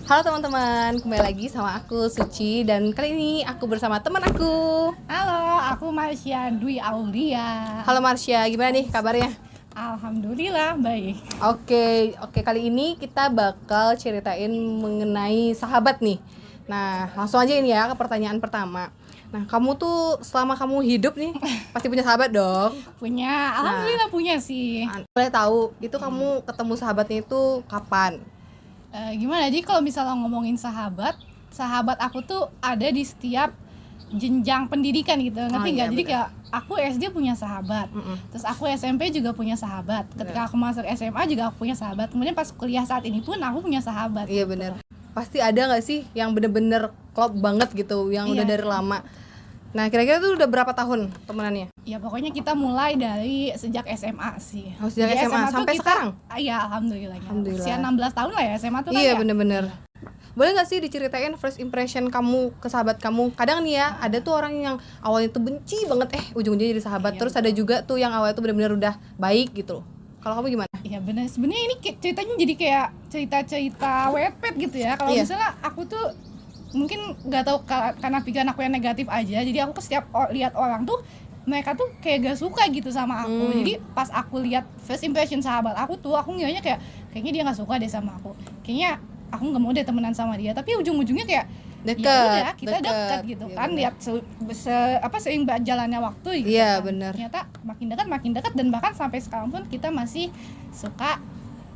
Halo teman-teman, kembali lagi sama aku Suci dan kali ini aku bersama teman aku. Halo, aku Marsha Dwi Aulia. Halo Marsha, gimana nih kabarnya? Alhamdulillah baik. Oke, kali ini kita bakal ceritain mengenai sahabat nih. Nah, langsung aja ini ya ke pertanyaan pertama. Nah, kamu tuh selama kamu hidup nih pasti punya sahabat dong. Punya, alhamdulillah punya sih. Boleh tahu itu kamu ketemu sahabatnya itu kapan? Gimana? Jadi kalau misalnya ngomongin sahabat aku tuh ada di setiap jenjang pendidikan gitu, ngerti nggak? Jadi kayak aku SD punya sahabat, terus aku SMP juga punya sahabat. Ketika aku masuk SMA juga aku punya sahabat. Kemudian pas kuliah saat ini pun aku punya sahabat. Iya gitu. benar. Pasti ada nggak sih yang bener-bener klop banget gitu, yang udah dari lama. Nah, kira-kira tuh udah berapa tahun temenannya? Ya pokoknya kita mulai dari sejak SMA sih. Oh, sejak Jadi SMA sampai sekarang? Iya, alhamdulillah. Usia Alhamdulillah. 16 tahun lah ya SMA tuh kan. Iya, ya. bener-bener. Boleh nggak sih diceritain first impression kamu ke sahabat kamu? Kadang nih ya, ada tuh orang yang awalnya tuh benci banget, ujung-ujungnya jadi sahabat. Iya, Terus betul. ada juga tuh yang awalnya tuh bener-bener udah baik gitu loh. Kalau kamu gimana? Iya benar. Sebenarnya ini ceritanya jadi kayak cerita-cerita Wattpad gitu ya. Kalau misalnya aku tuh mungkin nggak tahu karena pikiran aku yang negatif aja. Jadi aku setiap lihat orang tuh mereka tuh kayak gak suka gitu sama aku. Jadi pas aku lihat first impression sahabat aku tuh, aku ngiranya kayaknya dia nggak suka deh sama aku. Kayaknya aku nggak mau deh temenan sama dia. Tapi ujung-ujungnya kayak ya udah kita dekat gitu kan. Lihat seiring jalannya waktu gitu. Iya, kan. benar. Ternyata makin dekat dan bahkan sampai sekarang pun kita masih suka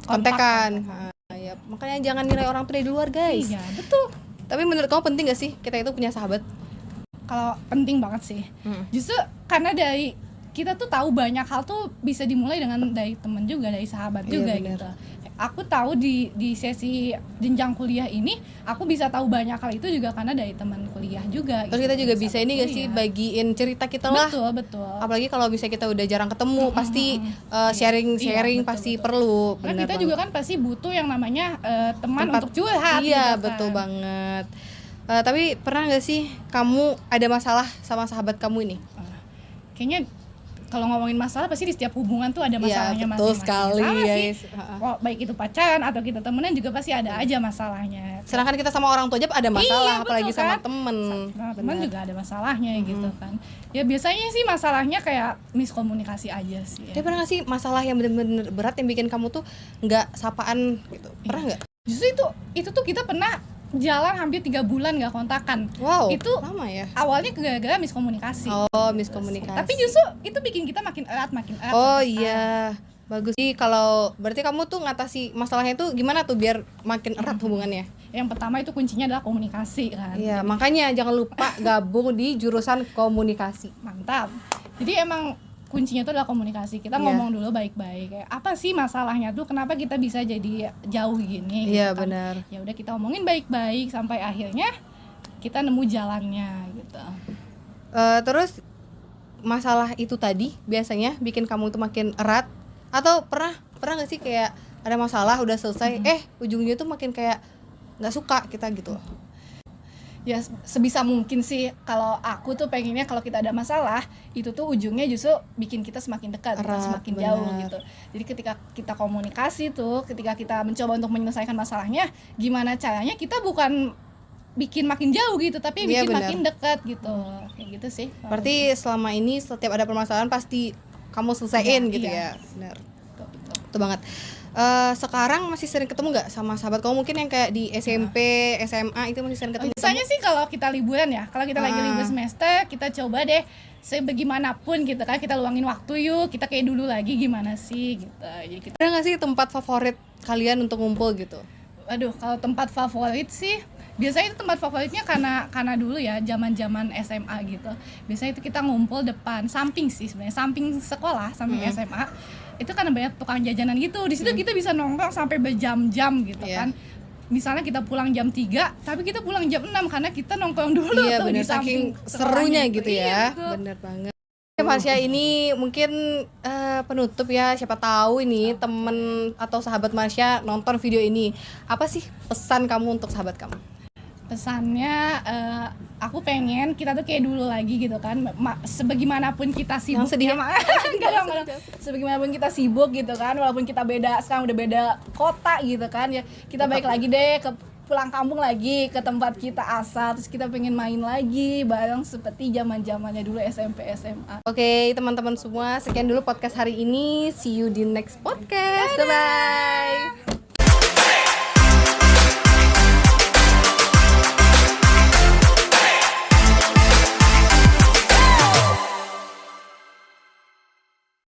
Kontekan. Ya, makanya jangan nilai orang tuh dari luar, guys. Iya, betul. Tapi menurut kamu penting gak sih kita itu punya sahabat? Kalau penting banget sih. Justru karena dari kita tuh tahu banyak hal tuh bisa dimulai dari teman juga, dari sahabat juga gitu. Aku tahu di sesi jenjang kuliah ini aku bisa tahu banyak hal itu juga karena dari teman kuliah juga. Terus kita juga bisa ini gak sih bagiin cerita kita lah. Betul. Apalagi kalau bisa kita udah jarang ketemu, pasti sharing pasti perlu. Karena kita juga kan pasti butuh yang namanya teman untuk curhat. Iya, gitu kan. betul banget. Tapi pernah gak sih kamu ada masalah sama sahabat kamu ini? Kayaknya kalau ngomongin masalah pasti di setiap hubungan tuh ada masalahnya masing-masing. Betul sekali, guys. Baik itu pacaran atau kita temenan juga pasti ada aja masalahnya. Sedangkan kita sama orang tua aja ada masalah, apalagi sama temen. Sama temen juga ada masalahnya gitu kan. Ya biasanya sih masalahnya kayak miskomunikasi aja sih. Tapi pernah gak sih masalah yang bener-bener berat yang bikin kamu tuh nggak sapaan gitu? Pernah nggak? Justru itu tuh kita pernah jalan hampir 3 bulan nggak kontakan. Wow, itu lama ya. Awalnya gara-gara miskomunikasi. Oh, miskomunikasi. Tapi justru itu bikin kita makin erat. Oh iya, bagus. Jadi kalau berarti kamu tuh ngatasi masalahnya itu gimana tuh biar makin erat hubungannya? Yang pertama itu kuncinya adalah komunikasi kan. Iya, makanya jangan lupa gabung di jurusan komunikasi. Mantap. Jadi emang kuncinya itu adalah komunikasi. Kita ngomong dulu baik-baik. Kayak apa sih masalahnya tuh? Kenapa kita bisa jadi jauh gini? Iya, gitu kan. benar. Ya udah kita omongin baik-baik sampai akhirnya kita nemu jalannya gitu. Terus masalah itu tadi biasanya bikin kamu tuh makin erat atau pernah nggak sih kayak ada masalah udah selesai, ujungnya tuh makin kayak nggak suka kita gitu? Ya sebisa mungkin sih kalau aku tuh pengennya kalau kita ada masalah itu tuh ujungnya justru bikin kita semakin dekat, semakin jauh gitu. Jadi ketika kita komunikasi tuh, ketika kita mencoba untuk menyelesaikan masalahnya, gimana caranya kita bukan bikin makin jauh gitu, tapi bikin makin dekat gitu. Kayak gitu sih. Berarti selama ini setiap ada permasalahan pasti kamu selesaiin gitu ya. Benar. Betul banget. Sekarang masih sering ketemu nggak sama sahabat kamu mungkin yang kayak di SMP, SMA itu masih sering ketemu? Biasanya sih kalau kita liburan ya, kalau kita lagi libur semester, kita coba deh sebagaimanapun gitu kan, kita luangin waktu yuk, kita kayak dulu lagi gimana sih gitu. Jadi kita ada nggak sih tempat favorit kalian untuk ngumpul gitu? Aduh, kalau tempat favorit sih biasanya itu tempat favoritnya karena dulu ya zaman SMA gitu. Biasanya itu kita ngumpul depan samping sih sebenarnya, samping sekolah, samping SMA. Itu karena banyak tukang jajanan gitu. Di situ kita bisa nongkrong sampai berjam-jam gitu kan. Misalnya kita pulang jam 3, tapi kita pulang jam 6 karena kita nongkrong dulu tuh di samping serunya gitu ya. Bener banget. Marsha, ini mungkin penutup ya, siapa tahu ini temen atau sahabat Marsha nonton video ini. Apa sih pesan kamu untuk sahabat kamu? Pesannya aku pengen kita tuh kayak dulu lagi gitu kan, sebagaimanapun kita sibuk sedih enggak. Sebagaimanapun kita sibuk gitu kan, walaupun kita sekarang udah beda kota gitu kan ya, kita balik lagi deh ke pulang kampung lagi ke tempat kita asal, terus kita pengen main lagi bareng seperti zaman-zamannya dulu SMP SMA. Oke, teman-teman semua, sekian dulu podcast hari ini. See you di next podcast. Bye bye.